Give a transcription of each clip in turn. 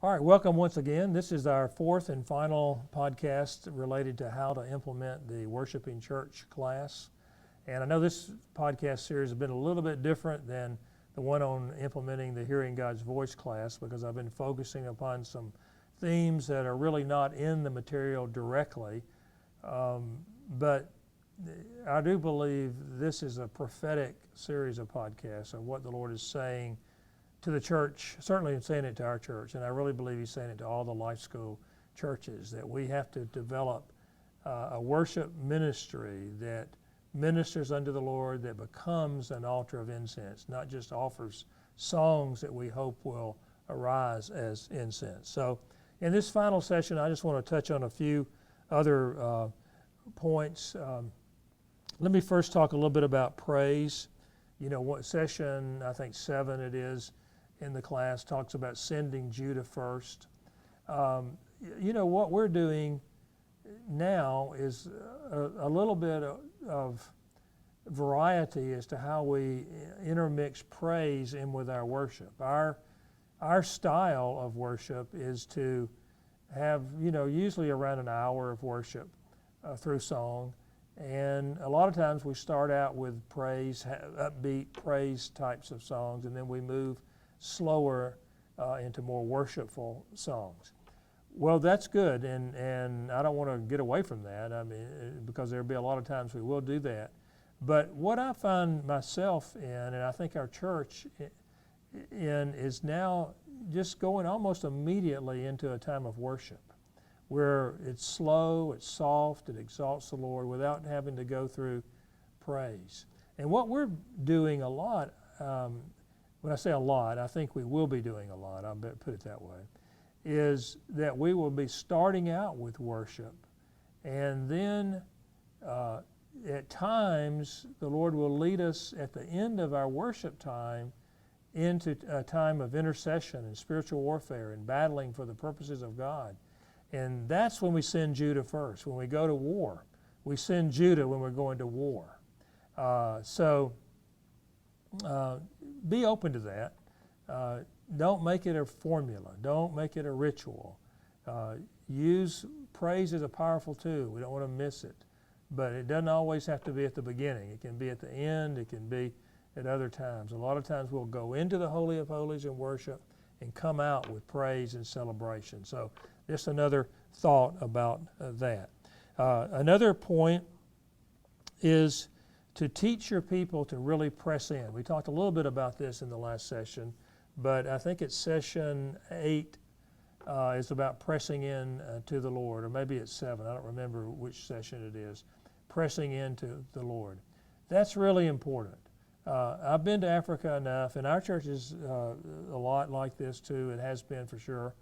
All right, welcome once again. This is our fourth and final podcast related to how to implement the Worshiping Church class. And I know this podcast series has been a little bit different than the one on implementing the Hearing God's Voice class, because I've been focusing upon some themes that are really not in the material directly. But I do believe this is a prophetic series of podcasts of what the Lord is saying to the church, certainly in saying it to our church, and I really believe He's saying it to all the LifeSchool churches, that we have to develop a worship ministry that ministers unto the Lord, that becomes an altar of incense, not just offers songs that we hope will arise as incense. So in this final session, I just want to touch on a few other points. Let me first talk a little bit about praise. You know, what session, I think 7 it is, in the class talks about sending Judah first. You know, what we're doing now is a little bit of variety as to how we intermix praise in with our worship. Our style of worship is to have, you know, usually around an hour of worship through song. And a lot of times we start out with praise, upbeat praise types of songs, and then we move slower into more worshipful songs. Well, that's good, and I don't want to get away from that. I mean, because there'll be a lot of times we will do that. But what I find myself in, and I think our church in, is now just going almost immediately into a time of worship, where it's slow, it's soft, it exalts the Lord without having to go through praise. And what we're doing a lot, when I say a lot, I think we will be doing a lot, I'll put it that way, is that we will be starting out with worship, and then at times the Lord will lead us at the end of our worship time into a time of intercession and spiritual warfare and battling for the purposes of God. And that's when we send Judah first. When we go to war, we send Judah when we're going to war. So be open to that. Don't make it a formula. Don't make it a ritual. Use praise as a powerful tool. We don't want to miss it. But it doesn't always have to be at the beginning. It can be at the end. It can be at other times. A lot of times we'll go into the Holy of Holies in worship and come out with praise and celebration. So just another thought about that. Another point is to teach your people to really press in. We talked a little bit about this in the last session, but I think it's session 8 is about pressing in to the Lord, or maybe it's 7. I don't remember which session it is. Pressing into the Lord. That's really important. I've been to Africa enough, and our church is a lot like this too. It has been for sure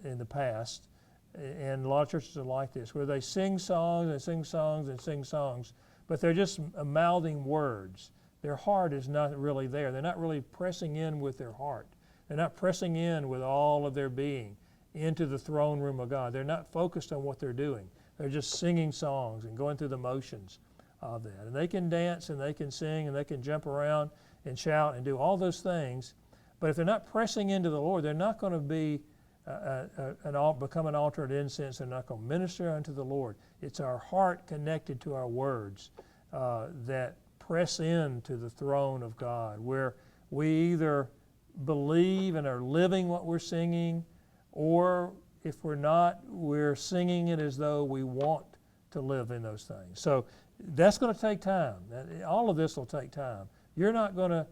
in the past. And a lot of churches are like this, where they sing songs and sing songs and sing songs, but they're just mouthing words. Their heart is not really there. They're not really pressing in with their heart. They're not pressing in with all of their being into the throne room of God. They're not focused on what they're doing. They're just singing songs and going through the motions of that. And they can dance and they can sing and they can jump around and shout and do all those things. But if they're not pressing into the Lord, they're not going to be become an altar of incense. They're not going to minister unto the Lord. It's our heart connected to our words that press into the throne of God, where we either believe and are living what we're singing, or if we're not, we're singing it as though we want to live in those things. So that's going to take time. All of this will take time. You're not going to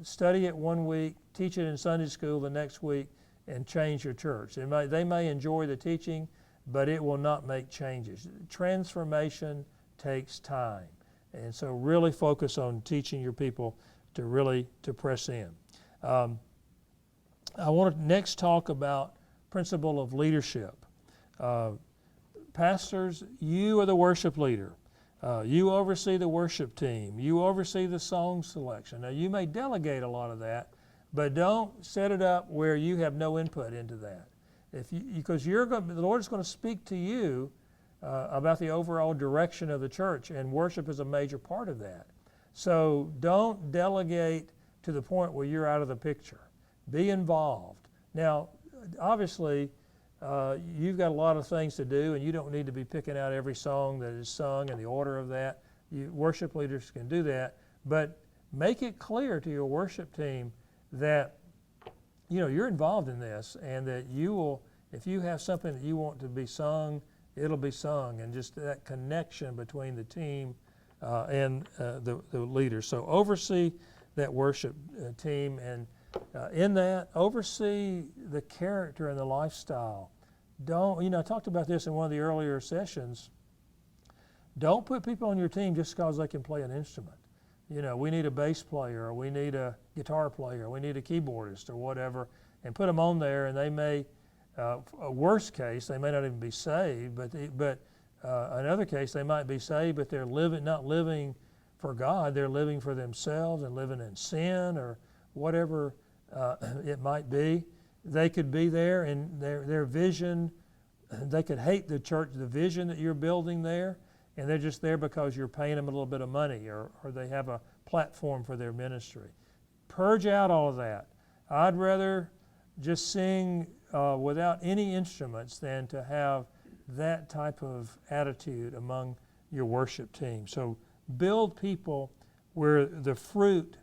study it one week, teach it in Sunday school the next week, and change your church. They may enjoy the teaching, but it will not make changes. Transformation takes time. And so really focus on teaching your people to press in. I want to next talk about principle of leadership. Pastors, you are the worship leader. You oversee the worship team. You oversee the song selection. Now, you may delegate a lot of that, but don't set it up where you have no input into that. Because the Lord is going to speak to you about the overall direction of the church, and worship is a major part of that. So don't delegate to the point where you're out of the picture. Be involved. Now, obviously, you've got a lot of things to do, and you don't need to be picking out every song that is sung and the order of that. Worship leaders can do that, but make it clear to your worship team that you're involved in this, and that you will, if you have something that you want to be sung, it'll be sung, and just that connection between the team and the leaders. So oversee that worship team, and in that, oversee the character and the lifestyle. I talked about this in one of the earlier sessions. Don't put people on your team just because they can play an instrument. We need a bass player, or we need a guitar player, or we need a keyboardist, or whatever, and put them on there, and they may, a worst case, they may not even be saved, but another case, they might be saved, but they're not living for God, they're living for themselves and living in sin, or whatever it might be. They could be there, and their vision, they could hate the church, the vision that you're building there, and they're just there because you're paying them a little bit of money, or they have a platform for their ministry. Purge out all of that. I'd rather just sing without any instruments than to have that type of attitude among your worship team. So build people where the fruit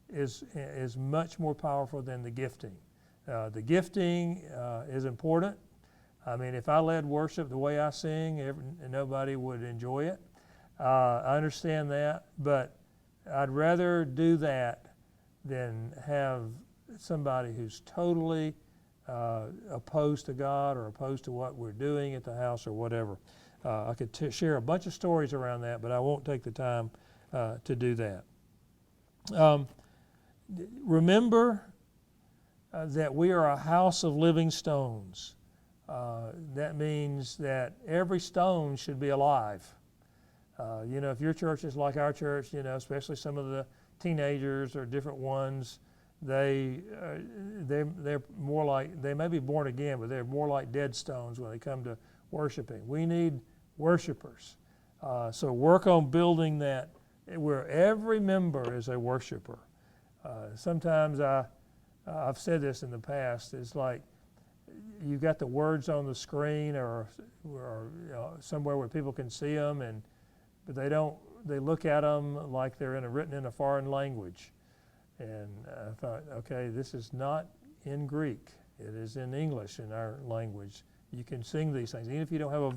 is much more powerful than the gifting. The gifting is important. I mean, if I led worship the way I sing, nobody would enjoy it. I understand that, but I'd rather do that than have somebody who's totally opposed to God or opposed to what we're doing at the house or whatever. I could share a bunch of stories around that, but I won't take the time to do that. Remember that we are a house of living stones. That means that every stone should be alive. If your church is like our church, especially some of the teenagers or different ones, they're more like, they may be born again, but they're more like dead stones when they come to worshiping. We need worshipers. So work on building that where every member is a worshiper. Sometimes I've said this in the past, it's like you've got the words on the screen or somewhere where people can see them, but they look at them like they're written in a foreign language. And I thought, okay, this is not in Greek. It is in English, in our language. You can sing these things. Even if you don't have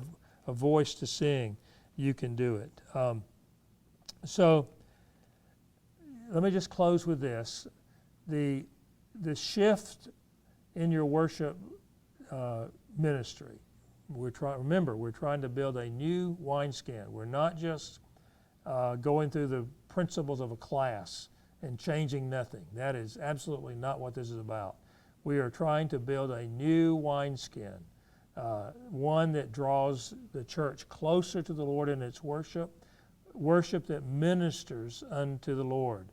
a voice to sing, you can do it. So let me just close with this. The shift in your worship ministry, we're trying to build a new wineskin. We're not just going through the principles of a class and changing nothing. That is absolutely not what this is about. We are trying to build a new wineskin, one that draws the church closer to the Lord in its worship that ministers unto the Lord,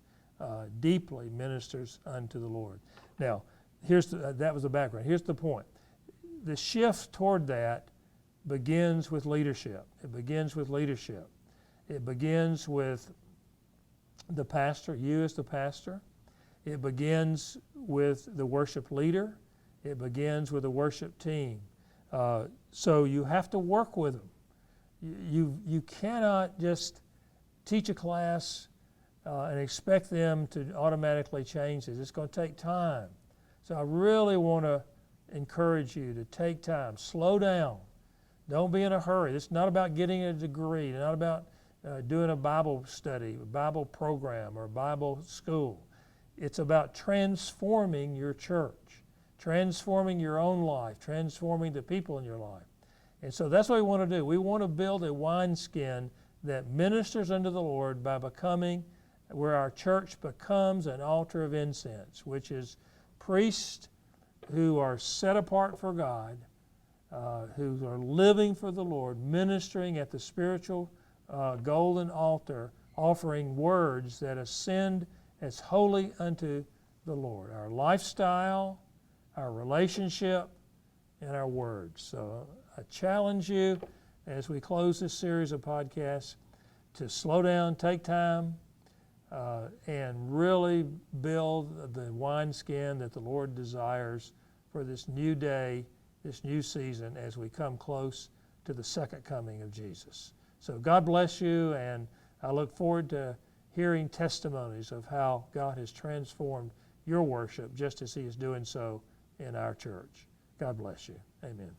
deeply ministers unto the Lord. Now, that was the background. Here's the point. The shift toward that begins with leadership. It begins with leadership. It begins with the pastor, you as the pastor. It begins with the worship leader. It begins with the worship team. So you have to work with them. You cannot just teach a class and expect them to automatically change this. It's going to take time. So I really want to encourage you to take time. Slow down. Don't be in a hurry. It's not about getting a degree. It's not about doing a Bible study, a Bible program, or a Bible school. It's about transforming your church, transforming your own life, transforming the people in your life. And so that's what we want to do. We want to build a wineskin that ministers unto the Lord by becoming, where our church becomes an altar of incense, which is priests who are set apart for God, who are living for the Lord, ministering at the spiritual golden altar, offering words that ascend as holy unto the Lord. Our lifestyle, our relationship, and our words. So I challenge you as we close this series of podcasts to slow down, take time, and really build the wineskin that the Lord desires for this new day, this new season as we come close to the second coming of Jesus. So God bless you, and I look forward to hearing testimonies of how God has transformed your worship just as He is doing so in our church. God bless you. Amen.